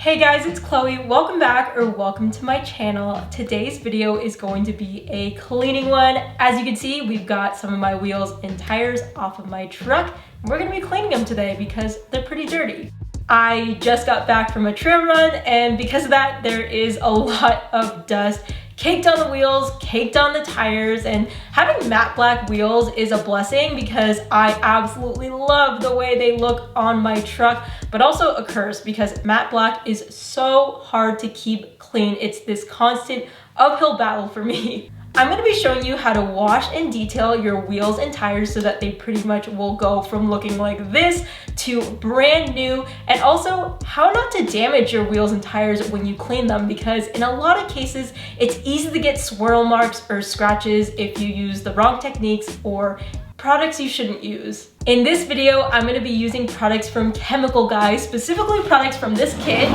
Hey guys, it's Chloe. Welcome back or welcome to my channel. Today's video is going to be a cleaning one. As you can see, we've got some of my wheels and tires off of my truck. We're gonna be cleaning them today because they're pretty dirty. I just got back from a trail run, and because of that, there is a lot of dust caked on the wheels, caked on the tires, and having matte black wheels is a blessing because I absolutely love the way they look on my truck, but also a curse because matte black is so hard to keep clean. It's this constant uphill battle for me. I'm going to be showing you how to wash and detail your wheels and tires so that they pretty much will go from looking like this to brand new, and also how not to damage your wheels and tires when you clean them, because in a lot of cases it's easy to get swirl marks or scratches if you use the wrong techniques or products you shouldn't use. In this video, I'm going to be using products from Chemical Guys, specifically products from this kit.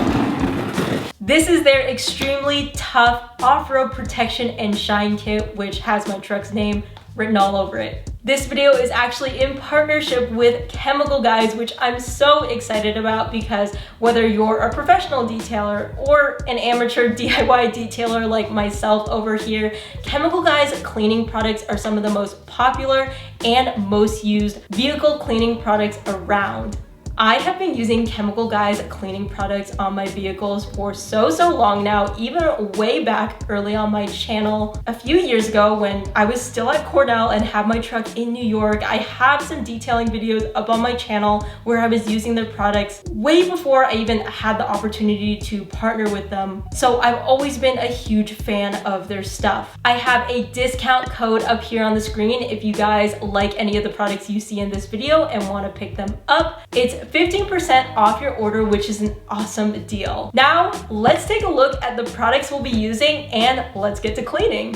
This is their extremely tough off-road protection and shine kit, which has my truck's name written all over it. This video is actually in partnership with Chemical Guys, which I'm so excited about because whether you're a professional detailer or an amateur DIY detailer like myself over here, Chemical Guys cleaning products are some of the most popular and most used vehicle cleaning products around. I have been using Chemical Guys cleaning products on my vehicles for so long now, even way back early on my channel. A few years ago when I was still at Cornell and had my truck in New York, I have some detailing videos up on my channel where I was using their products way before I even had the opportunity to partner with them. So I've always been a huge fan of their stuff. I have a discount code up here on the screen if you guys like any of the products you see in this video and want to pick them up. It's 15% off your order, which is an awesome deal. Now, let's take a look at the products we'll be using and let's get to cleaning.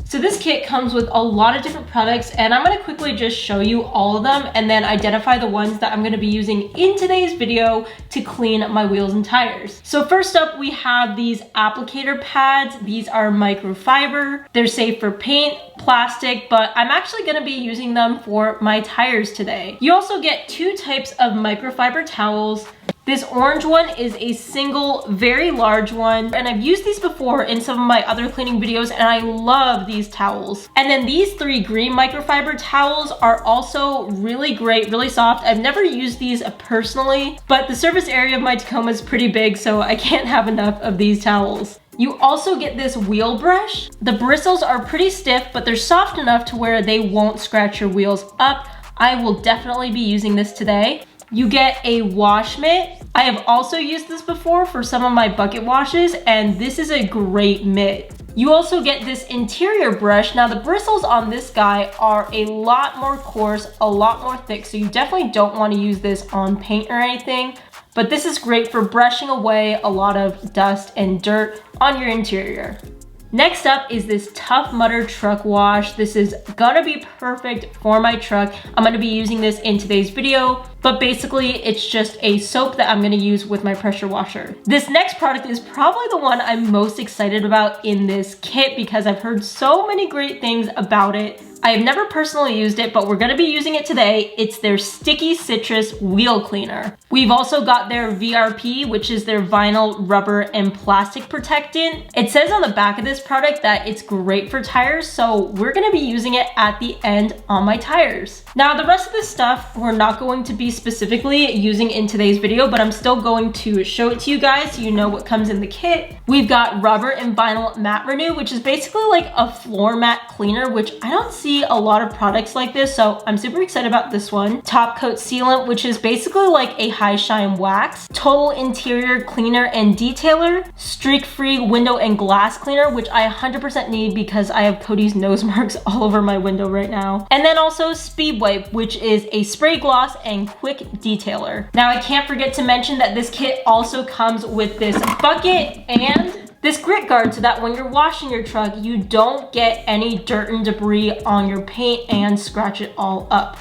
So this kit comes with a lot of different products, and I'm going to quickly just show you all of them and then identify the ones that I'm going to be using in today's video to clean my wheels and tires. So first up, we have these applicator pads. These are microfiber. They're safe for paint, plastic, but I'm actually going to be using them for my tires today. You also get two types of microfiber towels. This orange one is a single, very large one, and I've used these before in some of my other cleaning videos, and I love these towels. And then these three green microfiber towels are also really great, really soft. I've never used these personally, but the surface area of my Tacoma is pretty big, so I can't have enough of these towels. You also get this wheel brush. The bristles are pretty stiff, but they're soft enough to where they won't scratch your wheels up. I will definitely be using this today. You get a wash mitt. I have also used this before for some of my bucket washes, and this is a great mitt. You also get this interior brush. Now the bristles on this guy are a lot more coarse, a lot more thick, so you definitely don't want to use this on paint or anything, but this is great for brushing away a lot of dust and dirt on your interior. Next up is this Tough Mudder truck wash. This is gonna be perfect for my truck. I'm gonna be using this in today's video, but basically it's just a soap that I'm gonna use with my pressure washer. This next product is probably the one I'm most excited about in this kit because I've heard so many great things about it. I have never personally used it, but we're gonna be using it today. It's their Sticky Citrus Wheel Cleaner. We've also got their VRP, which is their vinyl, rubber, and plastic protectant. It says on the back of this product that it's great for tires, so we're gonna be using it at the end on my tires. Now, the rest of this stuff we're not going to be specifically using in today's video, but I'm still going to show it to you guys so you know what comes in the kit. We've got rubber and vinyl mat renew, which is basically like a floor mat cleaner, which I don't see a lot of products like this, so I'm super excited about this one. Top coat sealant, which is basically like a high shine wax. Total interior cleaner and detailer. Streak free window and glass cleaner, which I 100% need because I have Cody's nose marks all over my window right now. And then also speed wipe, which is a spray gloss and quick detailer. Now I can't forget to mention that this kit also comes with this bucket and this grit guard so that when you're washing your truck, you don't get any dirt and debris on your paint and scratch it all up.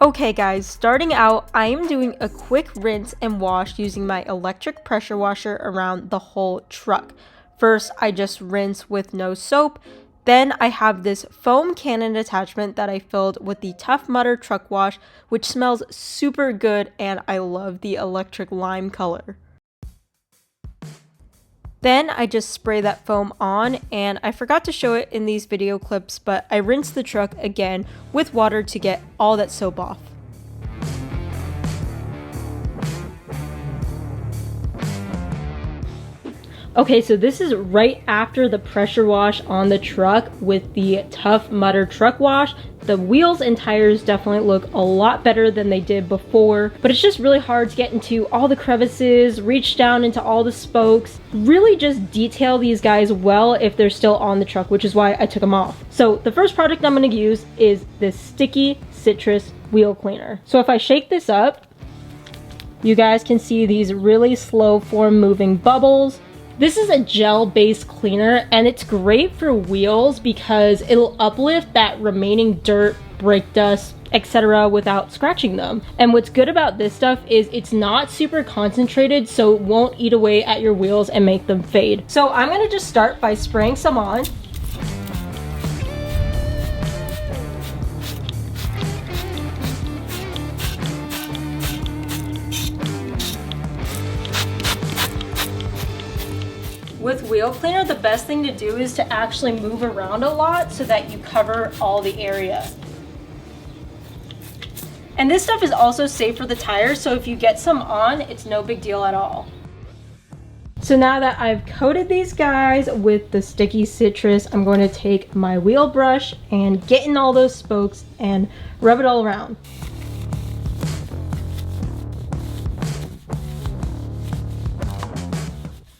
Okay guys, starting out, I am doing a quick rinse and wash using my electric pressure washer around the whole truck. First, I just rinse with no soap. Then I have this foam cannon attachment that I filled with the Tough Mudder truck wash, which smells super good and I love the electric lime color. Then I just spray that foam on, and I forgot to show it in these video clips, but I rinsed the truck again with water to get all that soap off. Okay, so this is right after the pressure wash on the truck with the Tough Mudder truck wash. The wheels and tires definitely look a lot better than they did before, but it's just really hard to get into all the crevices, reach down into all the spokes, really just detail these guys well if they're still on the truck, which is why I took them off. So the first product I'm going to use is this Sticky Citrus Wheel Cleaner. So if I shake this up, you guys can see these really slow form moving bubbles. This is a gel-based cleaner and it's great for wheels because it'll uplift that remaining dirt, brake dust, etc. without scratching them. And what's good about this stuff is it's not super concentrated, so it won't eat away at your wheels and make them fade. So I'm gonna just start by spraying some on. With wheel cleaner, the best thing to do is to actually move around a lot so that you cover all the area. And this stuff is also safe for the tires, so if you get some on, it's no big deal at all. So now that I've coated these guys with the Sticky Citrus, I'm going to take my wheel brush and get in all those spokes and rub it all around.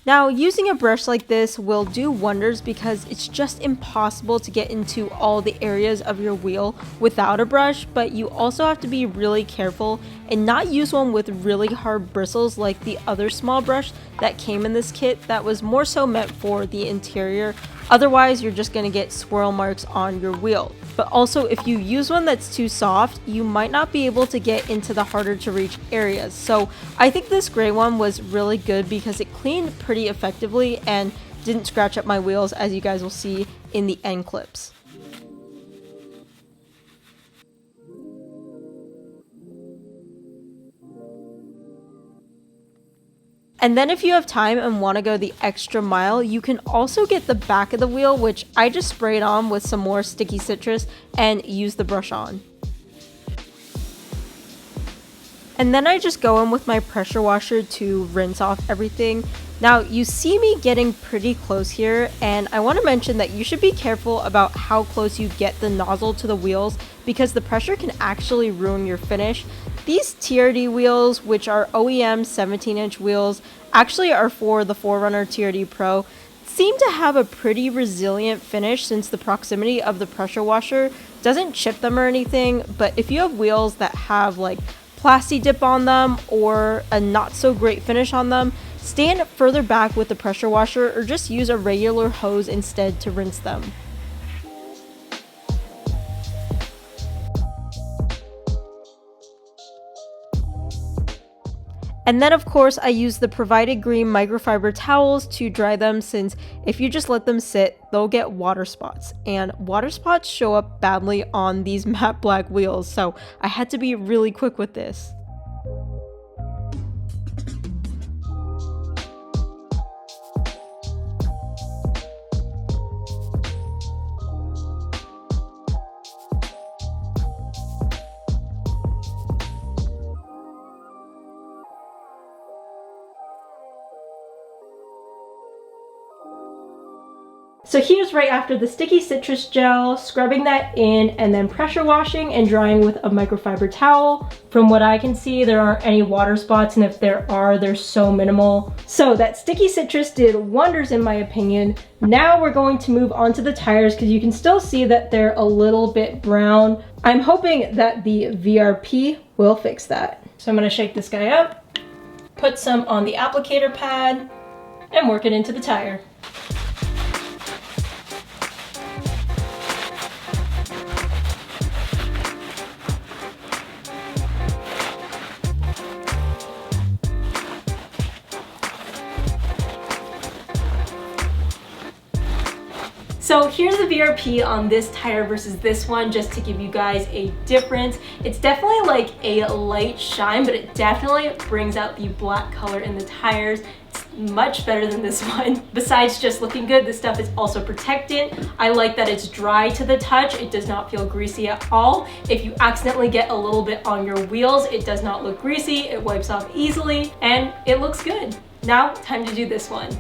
Now, using a brush like this will do wonders because it's just impossible to get into all the areas of your wheel without a brush, but you also have to be really careful and not use one with really hard bristles like the other small brush that came in this kit that was more so meant for the interior. Otherwise, you're just going to get swirl marks on your wheel. But also, if you use one that's too soft, you might not be able to get into the harder to reach areas. So I think this gray one was really good because it cleaned pretty effectively and didn't scratch up my wheels, as you guys will see in the end clips. And then if you have time and want to go the extra mile, you can also get the back of the wheel, which I just sprayed on with some more Sticky Citrus and use the brush on. And then I just go in with my pressure washer to rinse off everything. Now you see me getting pretty close here, and I want to mention that you should be careful about how close you get the nozzle to the wheels because the pressure can actually ruin your finish. These TRD wheels, which are OEM 17-inch wheels, actually are for the 4Runner TRD Pro, seem to have a pretty resilient finish since the proximity of the pressure washer doesn't chip them or anything. But if you have wheels that have like plasti dip on them or a not so great finish on them, stand further back with the pressure washer or just use a regular hose instead to rinse them. And then of course I use the provided green microfiber towels to dry them, since if you just let them sit, they'll get water spots. And water spots show up badly on these matte black wheels, so I had to be really quick with this. So here's right after the Sticky Citrus gel, scrubbing that in and then pressure washing and drying with a microfiber towel. From what I can see, there aren't any water spots, and if there are, they're so minimal. So that Sticky Citrus did wonders in my opinion. Now we're going to move on to the tires because you can still see that they're a little bit brown. I'm hoping that the VRP will fix that. So I'm gonna shake this guy up, put some on the applicator pad, and work it into the tire. here's the VRP on this tire versus this one, just to give you guys a difference. It's definitely like a light shine, but it definitely brings out the black color in the tires. Much better than this one. Besides just looking good, this stuff is also protectant. I like that it's dry to the touch. It does not feel greasy at all. If you accidentally get a little bit on your wheels, it does not look greasy. It wipes off easily and it looks good. Now, time to do this one.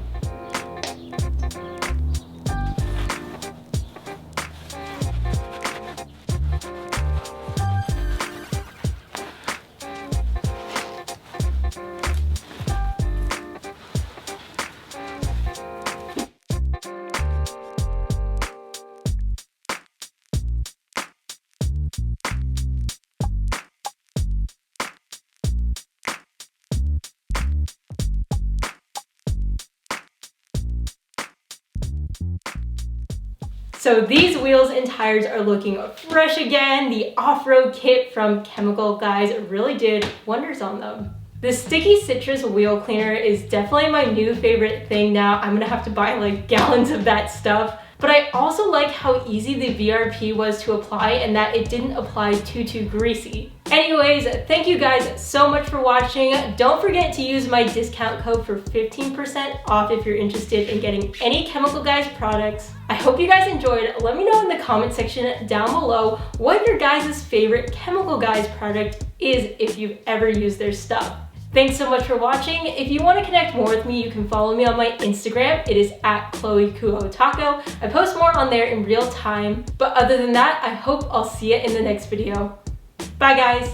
So these wheels and tires are looking fresh again. The off-road kit from Chemical Guys really did wonders on them. The sticky citrus wheel cleaner is definitely my new favorite thing now. I'm gonna have to buy like gallons of that stuff. But I also like how easy the VRP was to apply and that it didn't apply too greasy. Anyways, thank you guys so much for watching. Don't forget to use my discount code for 15% off if you're interested in getting any Chemical Guys products. I hope you guys enjoyed. Let me know in the comment section down below what your guys' favorite Chemical Guys product is if you've ever used their stuff. Thanks so much for watching. If you want to connect more with me, you can follow me on my Instagram. It is at ChloeKuoTaco. I post more on there in real time. But other than that, I hope I'll see you in the next video. Bye guys.